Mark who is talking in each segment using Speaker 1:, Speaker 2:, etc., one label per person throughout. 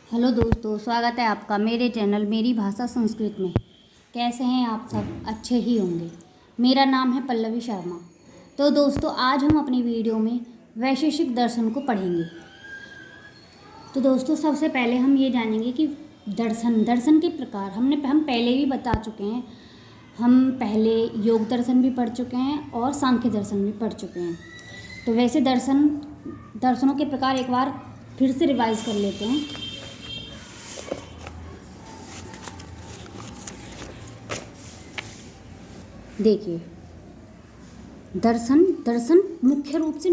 Speaker 1: Hello दोस्तों, स्वागत है आपका मेरे चैनल मेरी भाषा संस्कृत में। कैसे हैं आप सब? अच्छे ही होंगे। मेरा नाम है पल्लवी शर्मा। तो दोस्तों, आज हम अपनी वीडियो में वैशेषिक दर्शन को पढ़ेंगे। तो दोस्तों, सबसे पहले हम ये जानेंगे कि दर्शन के प्रकार हम पहले भी बता चुके हैं। हम पहले योग दर्शन भी पढ़ चुके हैं और सांख्य दर्शन भी पढ़ चुके हैं। तो वैसे दर्शनों के प्रकार एक बार फिर से रिवाइज कर लेते हैं। देखिए, दर्शन मुख्य रूप से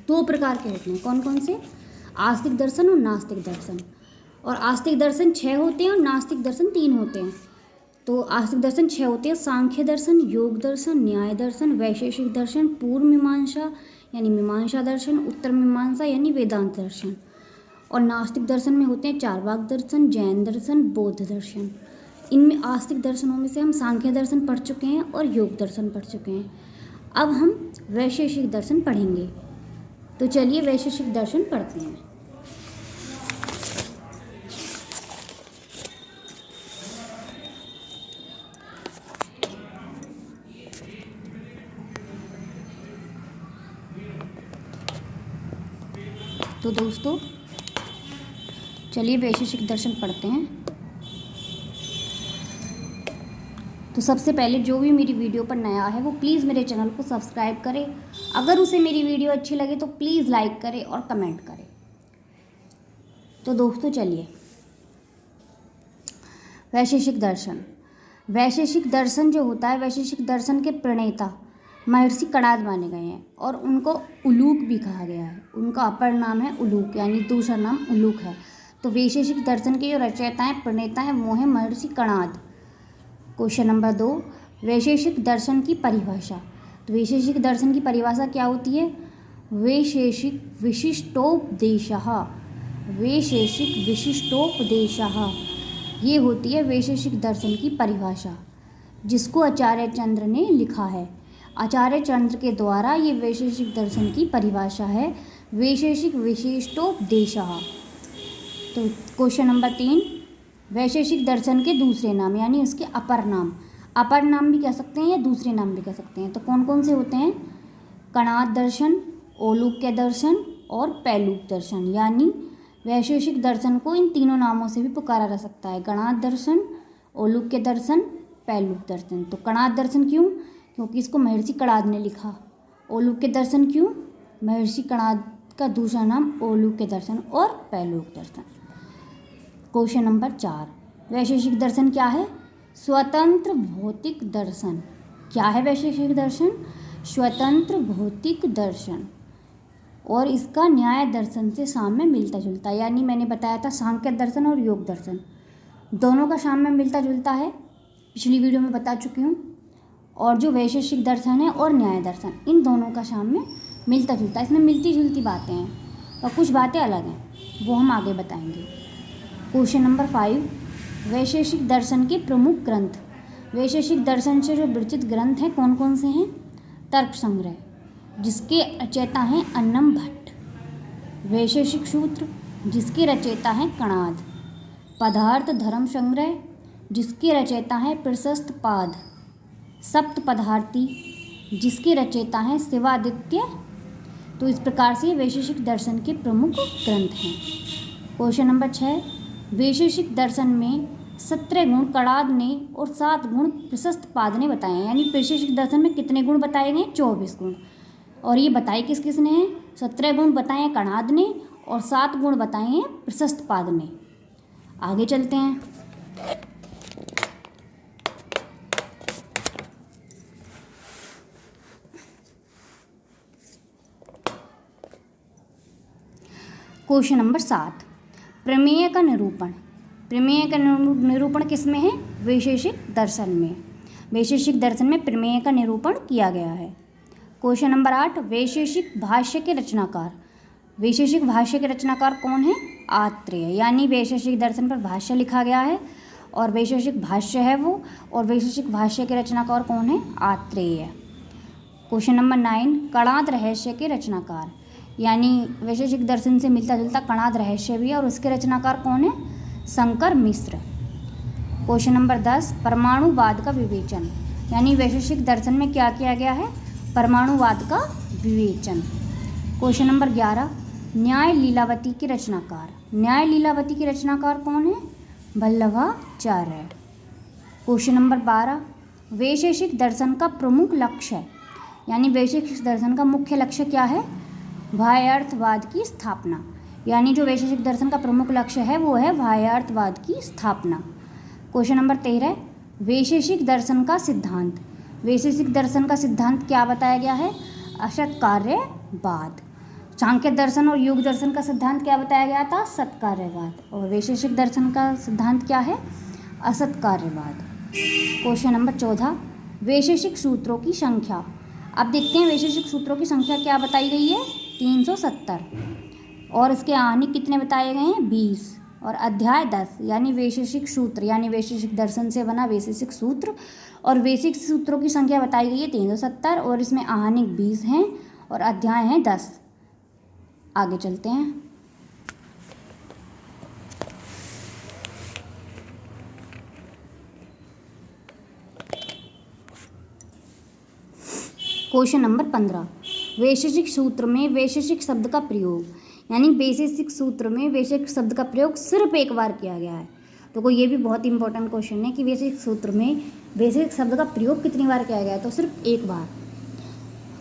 Speaker 1: दो प्रकार के होते हैं। कौन कौन से? आस्तिक दर्शन और नास्तिक दर्शन। और आस्तिक दर्शन 6 होते हैं और नास्तिक दर्शन 3 होते हैं। तो आस्तिक दर्शन 6 होते हैं: सांख्य दर्शन, योग दर्शन, न्याय दर्शन, वैशेषिक दर्शन, पूर्व मीमांसा यानी मीमांसा दर्शन, उत्तर मीमांसा यानी वेदांत दर्शन। और नास्तिक दर्शन में होते हैं चारवाक दर्शन, जैन दर्शन, बौद्ध दर्शन। इनमें आस्तिक दर्शनों में से हम सांख्य दर्शन पढ़ चुके हैं और योग दर्शन पढ़ चुके हैं। अब हम वैशेषिक दर्शन पढ़ेंगे। तो चलिए वैशेषिक दर्शन पढ़ते हैं। तो दोस्तों, चलिए वैशेषिक दर्शन पढ़ते हैं। तो सबसे पहले जो भी मेरी वीडियो पर नया है वो प्लीज़ मेरे चैनल को सब्सक्राइब करे। अगर उसे मेरी वीडियो अच्छी लगे तो प्लीज़ लाइक करे और कमेंट करे। तो दोस्तों चलिए, वैशेषिक दर्शन जो होता है, वैशेषिक दर्शन के प्रणेता महर्षि कणाद माने गए हैं और उनको उलूक भी कहा गया है। उनका अपर नाम है उलूक, यानी दूसरा नाम उलूक है। तो वैशेषिक दर्शन के जो रचयिता हैं, प्रणेता हैं, वो हैं महर्षि कणाद। क्वेश्चन नंबर 2, वैशेषिक दर्शन की परिभाषा। तो वैशेषिक दर्शन की परिभाषा क्या होती है? वैशेषिक विशिष्टोपदेशः, ये होती है वैशेषिक दर्शन की परिभाषा, जिसको आचार्य चंद्र ने लिखा है। आचार्य चंद्र के द्वारा ये वैशेषिक दर्शन की परिभाषा है, वैशेषिक विशिष्टोपदेशः। तो क्वेश्चन नंबर 3, वैशेषिक दर्शन के दूसरे नाम यानी इसके अपर नाम भी कह सकते हैं या दूसरे नाम भी कह सकते हैं। तो कौन कौन से होते हैं? कणाद दर्शन, औलूक्य दर्शन और पैलूक दर्शन। यानी वैशेषिक दर्शन को इन तीनों नामों से भी पुकारा जा सकता है: कणाद दर्शन, औलूक्य दर्शन, पैलूक दर्शन। तो कणाद दर्शन क्यों? क्योंकि इसको महर्षि कणाद ने लिखा। औलूक्य दर्शन क्यों? महर्षि कणाद का दूसरा नाम औलूक्य दर्शन और पैलूक दर्शन। क्वेश्चन नंबर 4, वैशेषिक दर्शन क्या है? स्वतंत्र भौतिक दर्शन। क्या है वैशेषिक दर्शन? स्वतंत्र भौतिक दर्शन। और इसका न्याय दर्शन से साम्य मिलता जुलता, यानी मैंने बताया था सांख्य दर्शन और योग दर्शन दोनों का साम्य मिलता जुलता है, पिछली वीडियो में बता चुकी हूँ। और जो वैशेषिक दर्शन है और न्याय दर्शन, इन दोनों का साम्य मिलता जुलता है। इसमें मिलती जुलती बातें हैं और कुछ बातें अलग हैं, वो हम आगे बताएंगे। क्वेश्चन नंबर 5, वैशेषिक दर्शन के प्रमुख ग्रंथ। वैशेषिक दर्शन से जो विरचित ग्रंथ हैं, कौन कौन से हैं? तर्क संग्रह, जिसके रचयिता हैं अन्नम भट्ट। वैशेषिक सूत्र, जिसके रचयिता हैं कणाद। पदार्थ धर्म संग्रह, जिसके रचयिता हैं प्रशस्त पाद। सप्त पदार्थी, जिसके रचयिता हैं शिवादित्य। तो इस प्रकार से वैशेषिक दर्शन के प्रमुख ग्रंथ हैं। क्वेश्चन नंबर 6, वैशेषिक दर्शन में 17 गुण कणाद ने और 7 गुण प्रशस्त पाद ने बताए हैं। यानी वैशेषिक दर्शन में कितने गुण बताए गए? 24 गुण। और ये बताए किस किस ने हैं? 17 गुण बताए हैं कणाद ने और 7 गुण बताए हैं प्रशस्त पाद ने। आगे चलते हैं। क्वेश्चन नंबर 7, प्रमेय का निरूपण। प्रमेय का निरूपण किस में है? वैशेषिक दर्शन में। वैशेषिक दर्शन में प्रमेय का निरूपण किया गया है। क्वेश्चन नंबर 8, वैशेषिक भाष्य के रचनाकार। वैशेषिक भाष्य के रचनाकार कौन है? आत्रेय। यानी वैशेषिक दर्शन पर भाष्य लिखा गया है और वैशेषिक भाष्य है वो, और वैशेषिक भाष्य के रचनाकार कौन है? आत्रेय। क्वेश्चन नंबर 9, कणाद रहस्य के रचनाकार। यानी वैशेषिक दर्शन से मिलता जुलता कणाद रहस्य भी है, और उसके रचनाकार कौन है? शंकर मिश्र। क्वेश्चन नंबर 10, परमाणुवाद का विवेचन, यानी वैशेषिक दर्शन में क्या किया गया है? परमाणुवाद का विवेचन। क्वेश्चन नंबर 11, न्याय लीलावती के रचनाकार, न्याय लीलावती के रचनाकार कौन है? वल्लभाचार्य। क्वेश्चन नंबर 12, वैशेषिक दर्शन का प्रमुख लक्ष्य है, यानी वैशेषिक दर्शन का मुख्य लक्ष्य क्या है? बाह्यार्थवाद की स्थापना, यानी जो वैशेषिक दर्शन का प्रमुख लक्ष्य है वो है बाह्यार्थवाद की स्थापना। क्वेश्चन नंबर 13, वैशेषिक दर्शन का सिद्धांत, वैशेषिक दर्शन का सिद्धांत क्या बताया गया है? असत्कार्यवाद। सांख्य दर्शन और योग दर्शन का सिद्धांत क्या बताया गया था? सत्कार्यवाद। और वैशेषिक दर्शन का सिद्धांत क्या है? असत्कार्यवाद। क्वेश्चन नंबर 14, वैशेषिक सूत्रों की संख्या। अब देखते हैं वैशेषिक सूत्रों की संख्या क्या बताई गई है? 370, और इसके आहनिक कितने बताए गए हैं? 20, और अध्याय 10, यानी वैशेषिक सूत्र, यानी वैशेषिक दर्शन से बना वैशेषिक सूत्र, और वैशेषिक सूत्रों की संख्या बताई गई है 370, और इसमें आहनिक 20 हैं और अध्याय हैं 10। आगे चलते हैं। क्वेश्चन नंबर 15, वैशेषिक सूत्र में वैशेषिक शब्द का प्रयोग, यानी वैशेषिक सूत्र में वैशेषिक शब्द का प्रयोग सिर्फ एक बार किया गया है। तो ये भी बहुत इंपॉर्टेंट क्वेश्चन है कि वैशेषिक सूत्र में वैशेषिक शब्द का प्रयोग कितनी बार किया गया है? तो सिर्फ एक बार।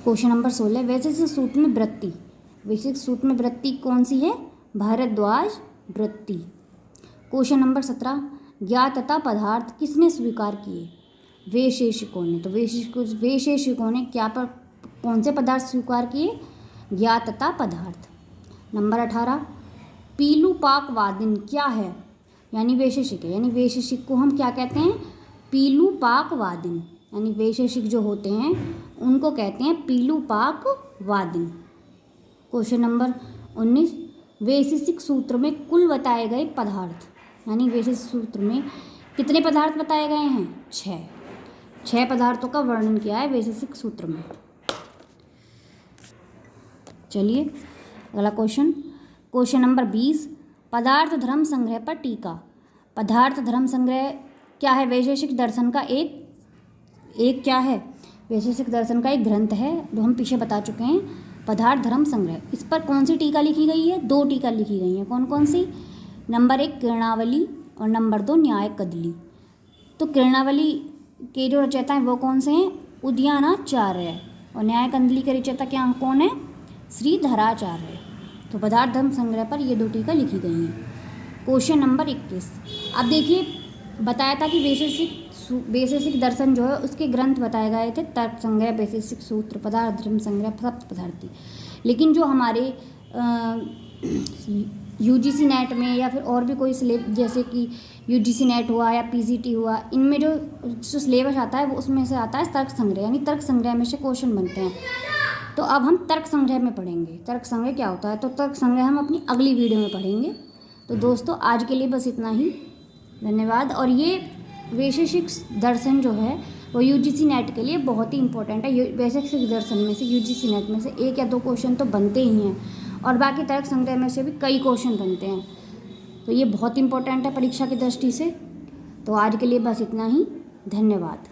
Speaker 1: क्वेश्चन नंबर 16, वैशेषिक सूत्र में वृत्ति, वैशेषिक सूत्र में वृत्ति कौन सी है? भारद्वाज वृत्ति। क्वेश्चन नंबर 17, ज्ञात तथा पदार्थ किसने स्वीकार किए? वैशेषिकों ने। तो वैशेषिकों ने क्या पर कौन से पदार्थ स्वीकार किए? ज्ञात तथा पदार्थ। नंबर 18, पीलूपाकवादिन क्या है? यानी वैशेषिक है, यानी वैशेषिक को हम क्या कहते हैं? पीलूपाकवादिन, यानी वैशेषिक जो होते हैं उनको कहते हैं पीलूपाकवादिन। क्वेश्चन नंबर 19, वैशेषिक सूत्र में कुल बताए गए पदार्थ, यानी वैशेषिक सूत्र में कितने पदार्थ बताए गए हैं? 6 पदार्थों का वर्णन किया है वैशेषिक सूत्र में। चलिए अगला क्वेश्चन नंबर 20, पदार्थ धर्म संग्रह पर टीका। पदार्थ धर्म संग्रह क्या है? वैशेषिक दर्शन का एक क्या है? वैशेषिक दर्शन का एक ग्रंथ है जो हम पीछे बता चुके हैं, पदार्थ धर्म संग्रह। इस पर कौन सी टीका लिखी गई है? 2 टीका लिखी गई हैं। कौन कौन सी? नंबर 1 किरणावली और नंबर 2 न्याय कदली। तो किरणावली के जो रचयिता हैं वो कौन से हैं? उदयनाचार्य। और न्याय कंदली के रचयिता क्या कौन है? श्रीधराचार्य। तो पदार्थ धर्म संग्रह पर ये 2 टीका लिखी गई हैं। क्वेश्चन नंबर 21, अब देखिए बताया था कि वैशेषिक दर्शन जो है उसके ग्रंथ बताए गए थे, तर्क संग्रह, वैशेषिक सूत्र, पदार्थ धर्म संग्रह, सप्त पदार्थी। लेकिन जो हमारे यूजीसी नेट में या फिर और भी कोई जैसे कि यूजीसी नेट हुआ या पीजीटी हुआ, इनमें जो सिलेबस आता है वो उसमें से आता है तर्क संग्रह, यानी तर्क संग्रह में से क्वेश्चन बनते हैं। तो अब हम तर्क संग्रह में पढ़ेंगे तर्क संग्रह क्या होता है। तो तर्क संग्रह हम अपनी अगली वीडियो में पढ़ेंगे। तो दोस्तों आज के लिए बस इतना ही, धन्यवाद। और ये वैशेषिक दर्शन जो है वो यूजीसी नेट के लिए बहुत ही इंपॉर्टेंट है। वैशेषिक दर्शन में से यूजीसी नेट में से 1 या 2 क्वेश्चन तो बनते ही हैं, और बाकी तर्क संग्रह में से भी कई क्वेश्चन बनते हैं। तो ये बहुत इंपॉर्टेंट है परीक्षा की दृष्टि से। तो आज के लिए बस इतना ही, धन्यवाद।